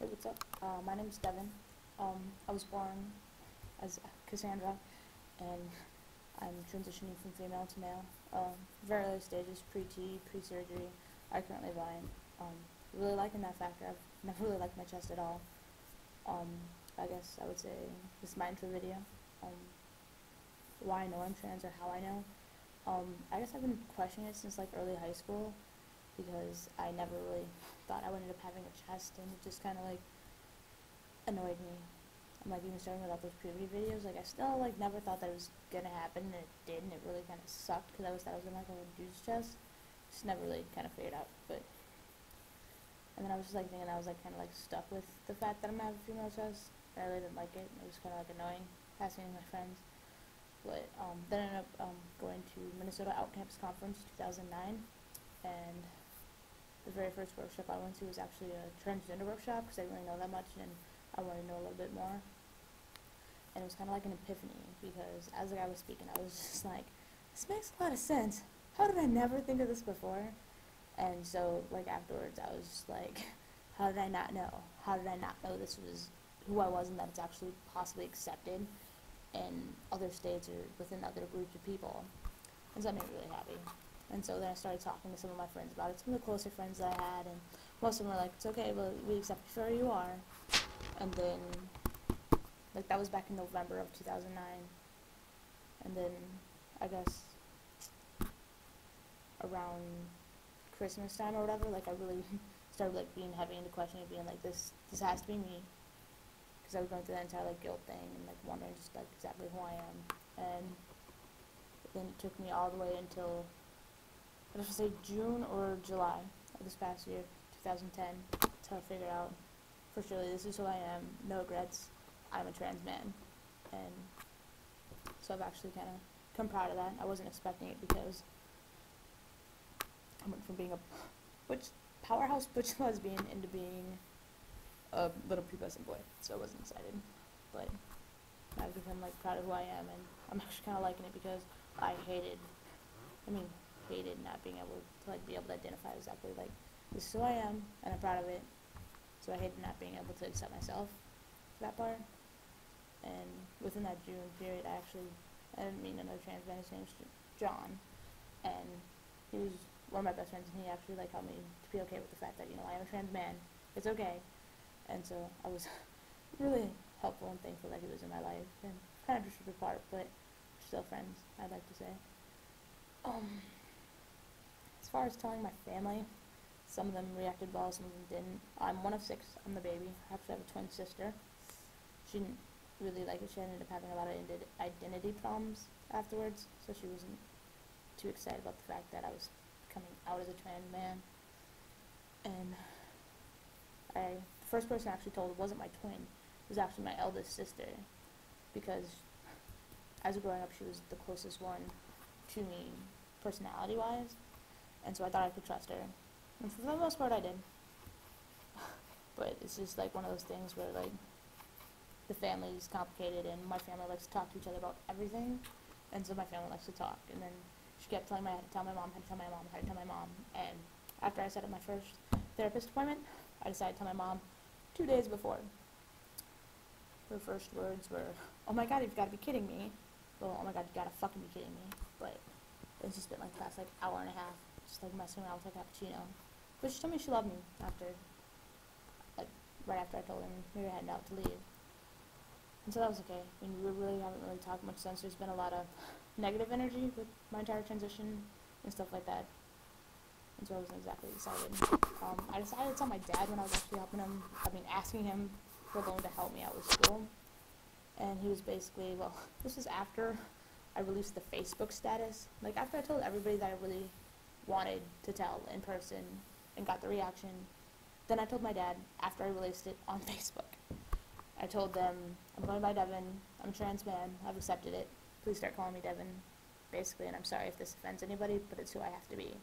Hey, what's up? My name is Devin. I was born as Cassandra, and I'm transitioning from female to male. Very early stages, pre-T, pre-surgery. I currently have really liking that factor. I've never really liked my chest at all. I guess I would say this is my intro video. Why I know I'm trans or how I know. I guess I've been questioning it since like early high school, because I never really thought I would end up having a chest, and it just kind of like annoyed me. I'm like even starting with all those puberty videos, like I still like never thought that it was gonna happen, and it did, and it really kind of sucked because I thought I was gonna like a dude's chest. Just never really kind of figured out, but and then I was just like thinking I was like kind of like stuck with the fact that I'm gonna have a female chest. I really didn't like it. It was kind of like annoying, passing with my friends. But then I ended up going to Minnesota Out Campus Conference 2009, and the very first workshop I went to was actually a transgender workshop because I didn't really know that much and I wanted to know a little bit more. And it was kind of like an epiphany, because as the guy was speaking, I was just like, this makes a lot of sense. How did I never think of this before? And so, like, afterwards, I was just like, how did I not know? How did I not know this was who I was and that it's actually possibly accepted in other states or within other groups of people? And so that made me really happy. And so then I started talking to some of my friends about it, some of the closer friends that I had, and most of them were like, it's okay, well, we accept you for who you are. And then, like, that was back in November of 2009. And then, I guess, around Christmas time or whatever, like, I really started, like, being heavy into questioning, being like, this has to be me. Because I was going through that entire, like, guilt thing and, like, wondering just, like, exactly who I am. And then it took me all the way until, I should say, June or July of this past year, 2010, to figure out, for surely, this is who I am, no regrets, I'm a trans man. And so I've actually kind of come proud of that. I wasn't expecting it, because I went from being a powerhouse butch lesbian into being a little pubescent boy, so I wasn't excited. But I've become, like, proud of who I am, and I'm actually kind of liking it, because I hated not being able to, like, be able to identify exactly, like, this is who I am, and I'm proud of it. So I hated not being able to accept myself for that part. And within that June period, I didn't meet another trans man. His name's John, and he was one of my best friends, and he actually, like, helped me to be okay with the fact that, you know, I am a trans man. It's okay. And so I was really helpful and thankful that he was in my life, and kind of drifted apart, but we're still friends, I'd like to say. As far as telling my family, some of them reacted well, some of them didn't. I'm one of 6. I'm the baby. I actually have a twin sister. She didn't really like it. She ended up having a lot of identity problems afterwards, so she wasn't too excited about the fact that I was coming out as a trans man. And the first person I actually told wasn't my twin. It was actually my eldest sister, because as growing up, she was the closest one to me personality-wise, and so I thought I could trust her. And for the most part, I did. But it's just, like, one of those things where, like, the family is complicated, and my family likes to talk to each other about everything, and so my family likes to talk. And then she kept telling me I had to tell my mom, and after I set up my first therapist appointment, I decided to tell my mom 2 days before. Her first words were, oh my god, you've got to be kidding me. Well, oh my god, you gotta fucking be kidding me. But it's just been, like, the past, like, hour and a half, just, like, messing around with, like, cappuccino. But she told me she loved me after, like, right after I told her we were heading out to leave. And so that was okay. I mean, we really haven't really talked much since. There's been a lot of negative energy with my entire transition and stuff like that. And so I wasn't exactly excited. I decided to tell my dad when I was actually asking him for a loan to help me out with school. And he was basically, well, this was after I released the Facebook status. Like, after I told everybody that I really wanted to tell in person and got the reaction, then I told my dad after I released it on Facebook. I told them, I'm going by Devin, I'm a trans man, I've accepted it, please start calling me Devin, basically, and I'm sorry if this offends anybody, but it's who I have to be.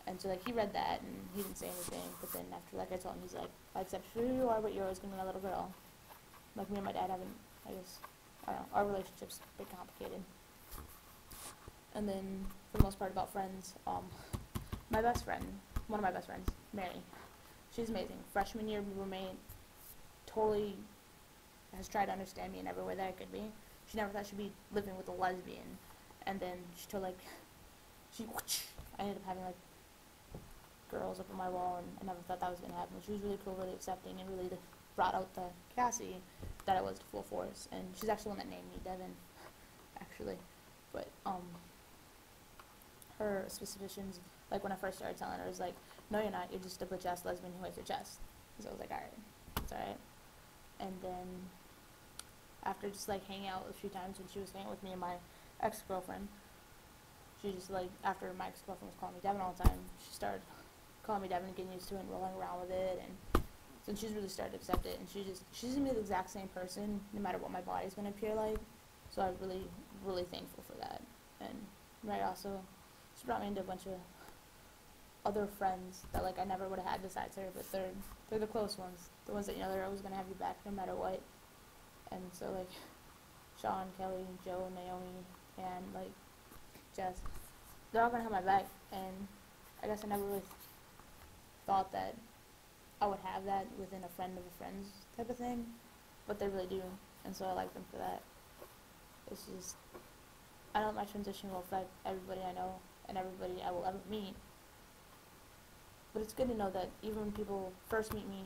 And so, like, he read that, and he didn't say anything, but then after, like, I told him, he's like, I accept who you are, but you're always going to be my little girl. Like, me and my dad haven't, I don't know, our relationship's a bit complicated. And then, for the most part, about friends, my best friend, one of my best friends, Mary, she's amazing. Freshman year, we remained totally has tried to understand me in every way that I could be. She never thought she'd be living with a lesbian, and then she told like I ended up having like girls up on my wall, and I never thought that was gonna happen. She was really cool, really accepting, and really brought out the Cassie that I was to full force. And she's actually the one that named me Devin, actually. But her suspicions, like when I first started telling her, was like, "No, you're not. You're just a bitch ass lesbian who hates your chest." So I was like, "All right, it's all right." And then after just like hanging out a few times when she was hanging with me and my ex-girlfriend, she just like, after my ex-girlfriend was calling me Devin all the time, she started calling me Devin and getting used to it and rolling around with it, and so she's really started to accept it, and she's gonna be the exact same person no matter what my body's gonna appear like. So I'm really thankful for that. And she brought me into a bunch of other friends that like I never would have had besides her, but they're the close ones, the ones that you know they're always gonna have you back no matter what. And so like Sean, Kelly, Joe, Naomi, and like Jess, they're all gonna have my back. And I guess I never really thought that I would have that within a friend of a friend's type of thing, but they really do, and so I like them for that. It's just, I know my transition will affect everybody I know and everybody I will ever meet, but it's good to know that even when people first meet me,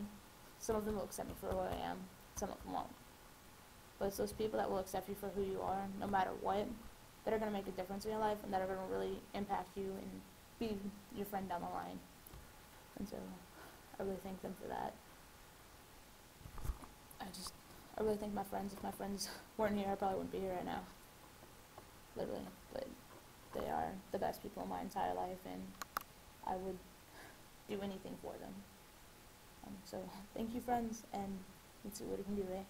some of them will accept me for who I am, some of them won't. But it's those people that will accept you for who you are, no matter what, that are going to make a difference in your life and that are going to really impact you and be your friend down the line. And so I really thank them for that. I really thank my friends. If my friends weren't here, I probably wouldn't be here right now. Literally. But they are the best people in my entire life, and I would do anything for them. So thank you, friends, and let's see what we can do, eh?